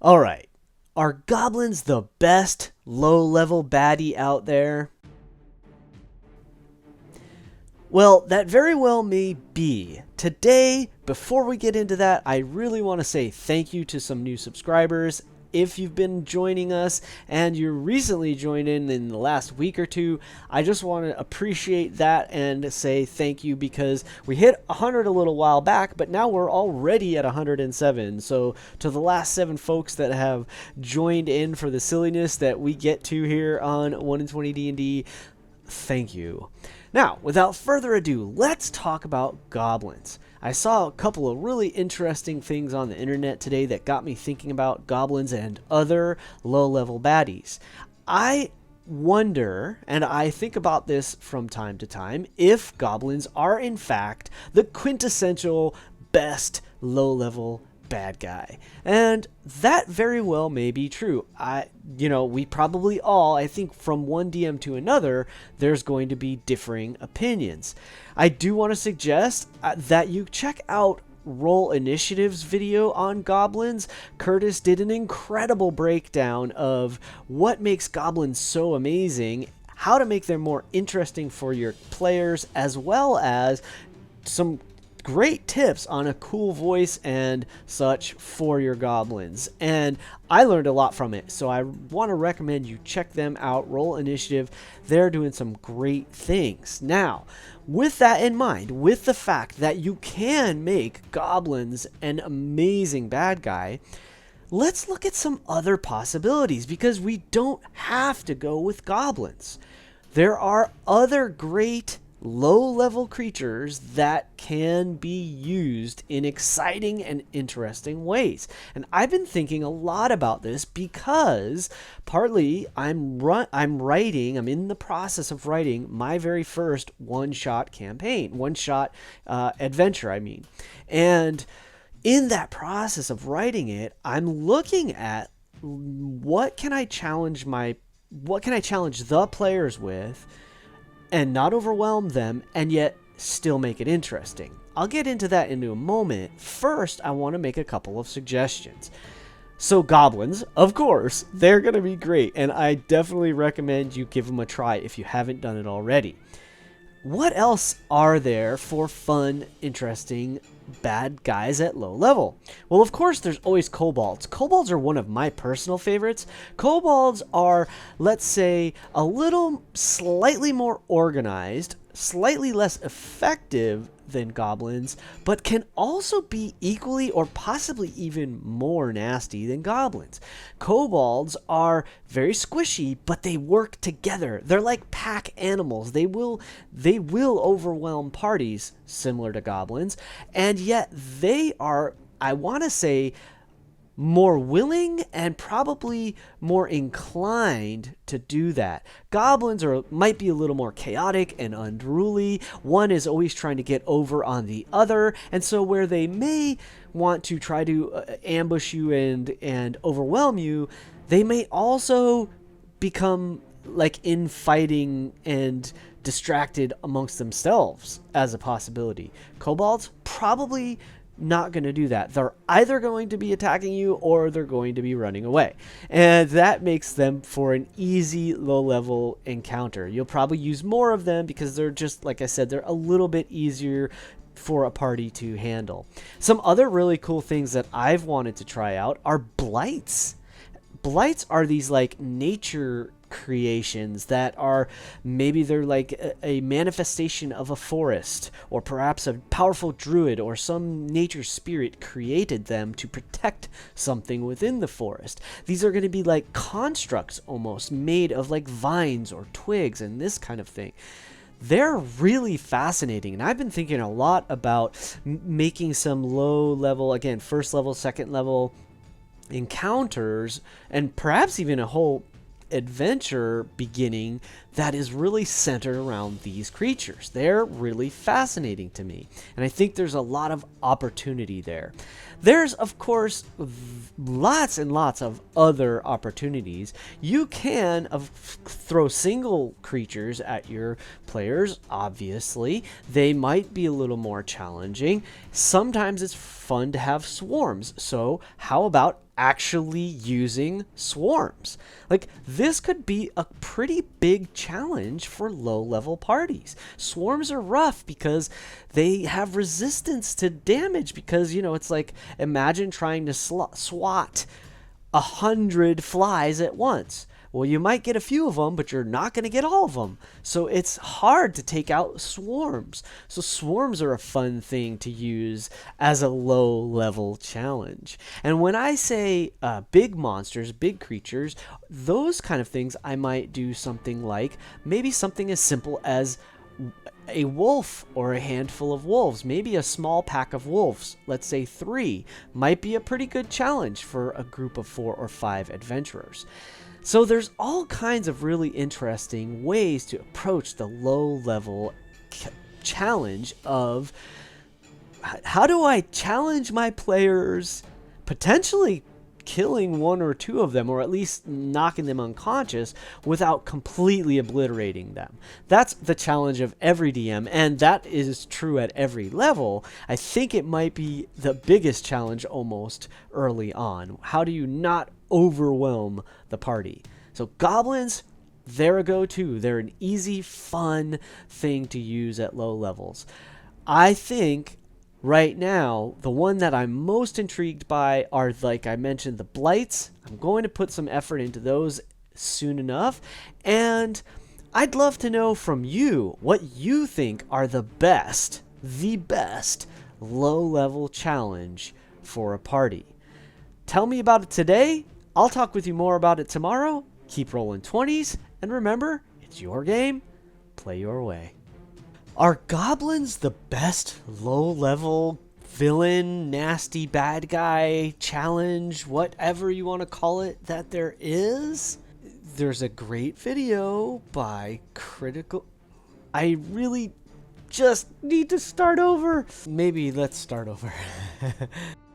Alright, are goblins the best low-level baddie out there? Well, that very well may be. Today, before we get into that, I really want to say thank you to some new subscribers. If you've been joining us and you recently joined in the last week or two, I just want to appreciate that and say thank you, because we hit 100 a little while back, but now we're already at 107. So to the last 7 folks that have joined in for the silliness that we get to here on 1 in 20 D&D, thank you. Now, without further ado, let's talk about goblins. I saw a couple of really interesting things on the internet today that got me thinking about goblins and other low-level baddies. I wonder, and I think about this from time to time, if goblins are in fact the quintessential best low-level bad guy. And that very well may be true. We probably all, I think from one DM to another, there's going to be differing opinions. I do want to suggest that you check out Roll Initiative's video on goblins. Curtis did an incredible breakdown of what makes goblins so amazing, how to make them more interesting for your players, as well as some great tips on a cool voice and such for your goblins. And I learned a lot from it, so I want to recommend you check them out. Roll Initiative, they're doing some great things. Now, with that in mind, with the fact that you can make goblins an amazing bad guy, let's look at some other possibilities, because we don't have to go with goblins. There are other great low-level creatures that can be used in exciting and interesting ways. And I've been thinking a lot about this because partly I'm in the process of writing my very first one-shot campaign, one-shot adventure, And in that process of writing it, I'm looking at what can I challenge the players with and not overwhelm them, and yet still make it interesting. I'll get into that in a moment. First, I want to make a couple of suggestions. So goblins, of course, they're going to be great, and I definitely recommend you give them a try if you haven't done it already. What else are there for fun, interesting bad guys at low level? Well, of course, there's always Cobalts. Cobalts are one of my personal favorites. Cobalts are, let's say, a little slightly more organized, slightly less effective than goblins, but can also be equally or possibly even more nasty than goblins. Kobolds are very squishy, but they work together. They're like pack animals. They will overwhelm parties, similar to goblins, and yet they are, I want to say, more willing and probably more inclined to do that. Goblins might be a little more chaotic and unruly. One is always trying to get over on the other, and so where they may want to try to ambush you and overwhelm you, they may also become like infighting and distracted amongst themselves as a possibility. Kobolds probably not going to do that. They're either going to be attacking you or they're going to be running away. And that makes them for an easy low-level encounter. You'll probably use more of them because they're just, like I said, they're a little bit easier for a party to handle. Some other really cool things that I've wanted to try out are blights. Blights are these like nature creations that are, maybe they're like a manifestation of a forest, or perhaps a powerful druid or some nature spirit created them to protect something within the forest. These are going to be like constructs almost made of like vines or twigs and this kind of thing. They're really fascinating, and I've been thinking a lot about making some low level, again, first level, second level encounters, and perhaps even a whole adventure beginning that is really centered around these creatures. They're really fascinating to me, and I think there's a lot of opportunity there. There's, of course, lots and lots of other opportunities. You can throw single creatures at your players, obviously. They might be a little more challenging. Sometimes it's fun to have swarms, so how about actually using swarms. Like, this could be a pretty big challenge for low-level parties. Swarms are rough because they have resistance to damage because, it's like, imagine trying to swat 100 flies at once. Well, you might get a few of them, but you're not going to get all of them. So it's hard to take out swarms. So swarms are a fun thing to use as a low-level challenge. And when I say big monsters, big creatures, those kind of things, I might do something like maybe something as simple as a wolf or a handful of wolves, maybe a small pack of wolves, let's say 3, might be a pretty good challenge for a group of 4 or 5 adventurers. So there's all kinds of really interesting ways to approach the low-level challenge of how do I challenge my players, potentially killing 1 or 2 of them, or at least knocking them unconscious without completely obliterating them. That's the challenge of every DM, and that is true at every level. I think it might be the biggest challenge almost early on. How do you not overwhelm the party? So goblins, they're a go-to. They're an easy, fun thing to use at low levels. I think right now, the one that I'm most intrigued by are, like I mentioned, the blights. I'm going to put some effort into those soon enough. And I'd love to know from you what you think are the best low-level challenge for a party. Tell me about it today. I'll talk with you more about it tomorrow. Keep rolling 20s. And remember, it's your game. Play your way. Are goblins the best low-level villain, nasty bad guy, challenge, whatever you want to call it, that there is? There's a great video by Critical... I really just need to start over. Maybe let's start over.